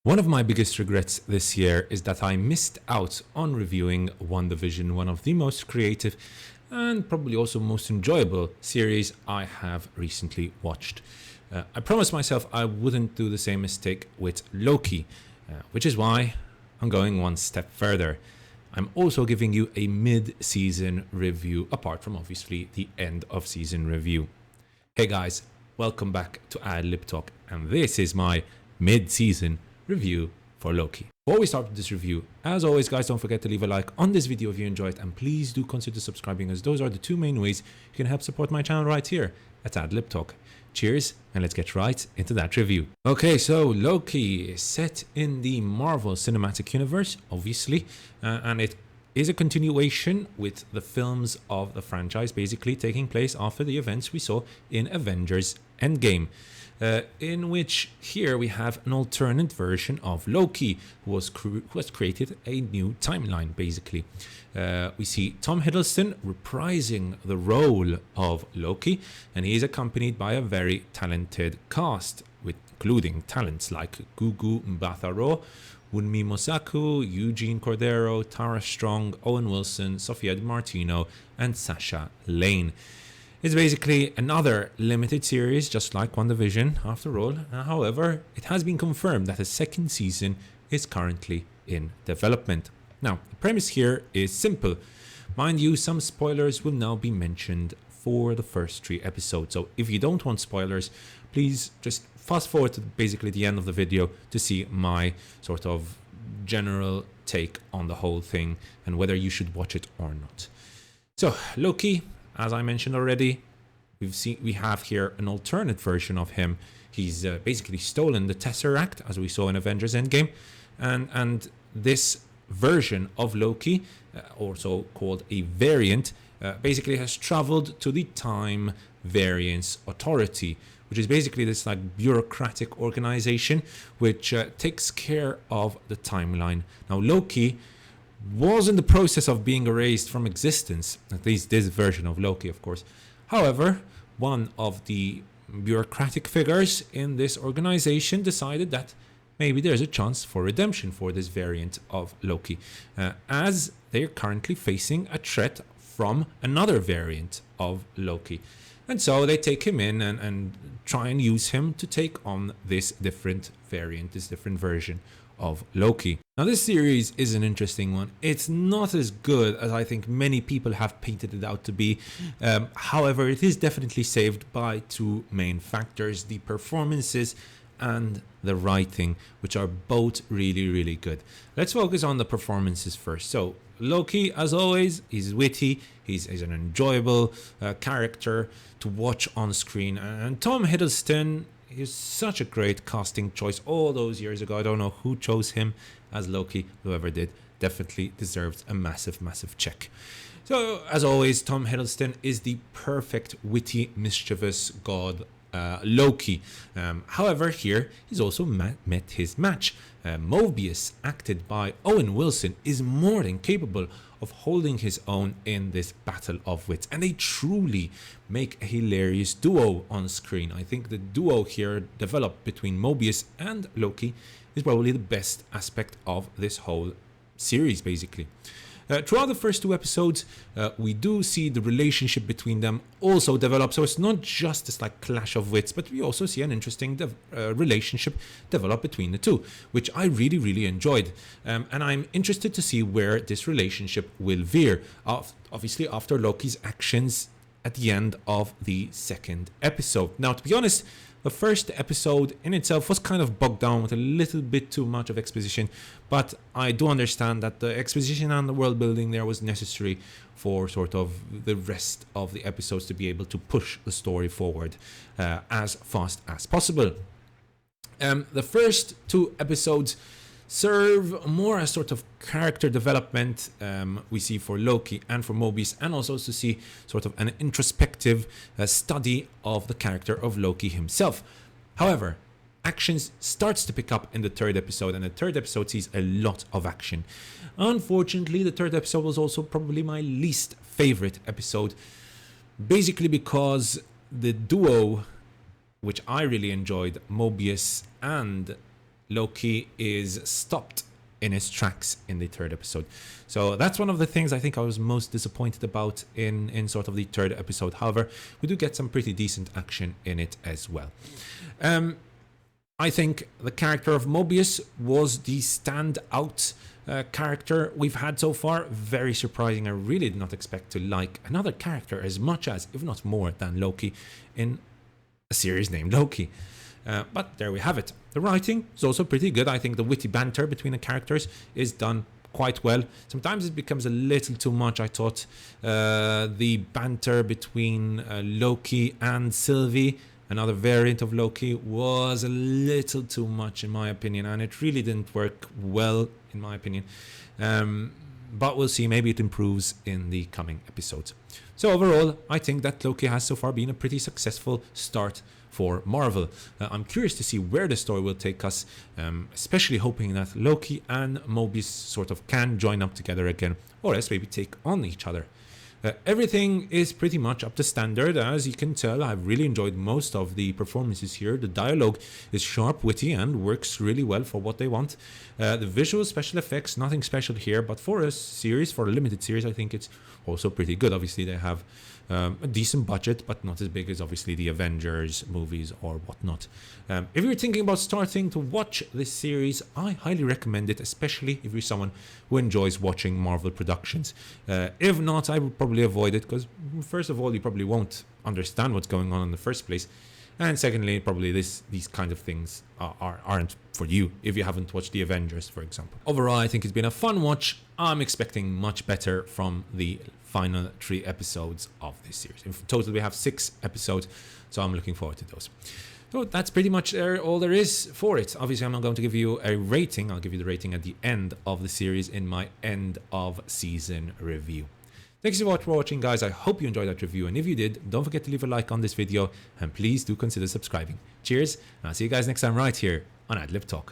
One of my biggest regrets this year is that I missed out on reviewing WandaVision, one of the most creative and probably also most enjoyable series I have recently watched. I promised myself I wouldn't do the same mistake with Loki, which is why I'm going one step further. I'm also giving you a mid-season review, apart from obviously the end of season review. Hey guys, welcome back to Lip Talk, and this is my mid-season review for Loki. Before we start with this review, as always guys, don't forget to leave a like on this video if you enjoyed, and please do consider subscribing, as those are the two main ways you can help support my channel right here at Lip Talk. Cheers, and let's get right into that review. Okay, so Loki is set in the Marvel Cinematic Universe, obviously, and it is a continuation with the films of the franchise, basically taking place after the events we saw in Avengers Endgame. In which here we have an alternate version of Loki who has created a new timeline, basically. We see Tom Hiddleston reprising the role of Loki, and he is accompanied by a very talented cast, including talents like Gugu Mbatha-Raw, Wunmi Mosaku, Eugene Cordero, Tara Strong, Owen Wilson, Sophia Di Martino, and Sasha Lane. It's basically another limited series, just like WandaVision, after all. However, it has been confirmed that a second season is currently in development. Now, the premise here is simple. Mind you, some spoilers will now be mentioned for the first 3 episodes. So if you don't want spoilers, please just fast forward to basically the end of the video to see my sort of general take on the whole thing and whether you should watch it or not. So, Loki, as I mentioned already, we have here an alternate version of him. He's basically stolen the Tesseract, as we saw in Avengers Endgame, and this version of Loki, also called a variant, basically has traveled to the Time Variance Authority, which is basically this like bureaucratic organization which takes care of the timeline. Now, Loki was in the process of being erased from existence, at least this version of Loki, of course. However, one of the bureaucratic figures in this organization decided that maybe there's a chance for redemption for this variant of Loki, as they're currently facing a threat from another variant of Loki. And so they take him in and try and use him to take on this different variant, this different version of Loki. Now, this series is an interesting one. It's not as good as I think many people have painted it out to be. However, it is definitely saved by 2 main factors: the performances and the writing, which are both really, really good. Let's focus on the performances first. So Loki, as always, is witty. He's an enjoyable character to watch on screen. And Tom Hiddleston, he's such a great casting choice all those years ago. I don't know who chose him as Loki. Whoever did definitely deserves a massive, massive check. So, as always, Tom Hiddleston is the perfect, witty, mischievous god Loki. However, here he's also met his match. Mobius, acted by Owen Wilson, is more than capable of holding his own in this battle of wits, and they truly make a hilarious duo on screen. I think the duo here developed between Mobius and Loki is probably the best aspect of this whole series, basically. Throughout the first 2 episodes, we do see the relationship between them also develop. So it's not just this like clash of wits, but we also see an interesting relationship develop between the two, which I really, really enjoyed. And I'm interested to see where this relationship will veer, obviously after Loki's actions at the end of the 2nd episode. Now, to be honest, the first episode in itself was kind of bogged down with a little bit too much of exposition, but I do understand that the exposition and the world building there was necessary for sort of the rest of the episodes to be able to push the story forward as fast as possible. The first 2 episodes serve more as sort of character development we see for Loki and for Mobius, and also to see sort of an introspective study of the character of Loki himself. However, action starts to pick up in the 3rd episode, and the 3rd episode sees a lot of action. Unfortunately, the 3rd episode was also probably my least favorite episode, basically because the duo, which I really enjoyed, Mobius and Loki is stopped in his tracks in the third episode. So that's one of the things I think I was most disappointed about in sort of the third episode. However, we do get some pretty decent action in it as well. I think the character of Mobius was the standout character we've had so far. Very surprising. I really did not expect to like another character as much as, if not more than Loki in a series named Loki. But there we have it. The writing is also pretty good. I think the witty banter between the characters is done quite well. Sometimes it becomes a little too much. I thought the banter between Loki and Sylvie, another variant of Loki, was a little too much in my opinion, and it really didn't work well in my opinion. But we'll see, maybe it improves in the coming episodes. So overall, I think that Loki has so far been a pretty successful start for Marvel. I'm curious to see where the story will take us, especially hoping that Loki and Mobius sort of can join up together again, or else maybe take on each other. Everything is pretty much up to standard. As you can tell, I've really enjoyed most of the performances here. The dialogue is sharp, witty, and works really well for what they want. The visual special effects, nothing special here, but for a series, for a limited series, I think it's also pretty good. Obviously, they have a decent budget, but not as big as obviously the Avengers movies or whatnot. If you're thinking about starting to watch this series, I highly recommend it, especially if you're someone who enjoys watching Marvel productions. If not, I would probably avoid it, because first of all, you probably won't understand what's going on in the first place, and secondly, probably these kind of things aren't for you if you haven't watched the Avengers, for example. Overall, I think it's been a fun watch. I'm expecting much better from the final 3 episodes of this series. In total, we have 6 episodes, so I'm looking forward to those. So that's pretty much all there is for it. Obviously, I'm not going to give you a rating. I'll give you the rating at the end of the series in my end of season review. Thanks so much for watching, guys. I hope you enjoyed that review, and if you did, don't forget to leave a like on this video, and please do consider subscribing. Cheers, and I'll see you guys next time right here on Adlib Talk.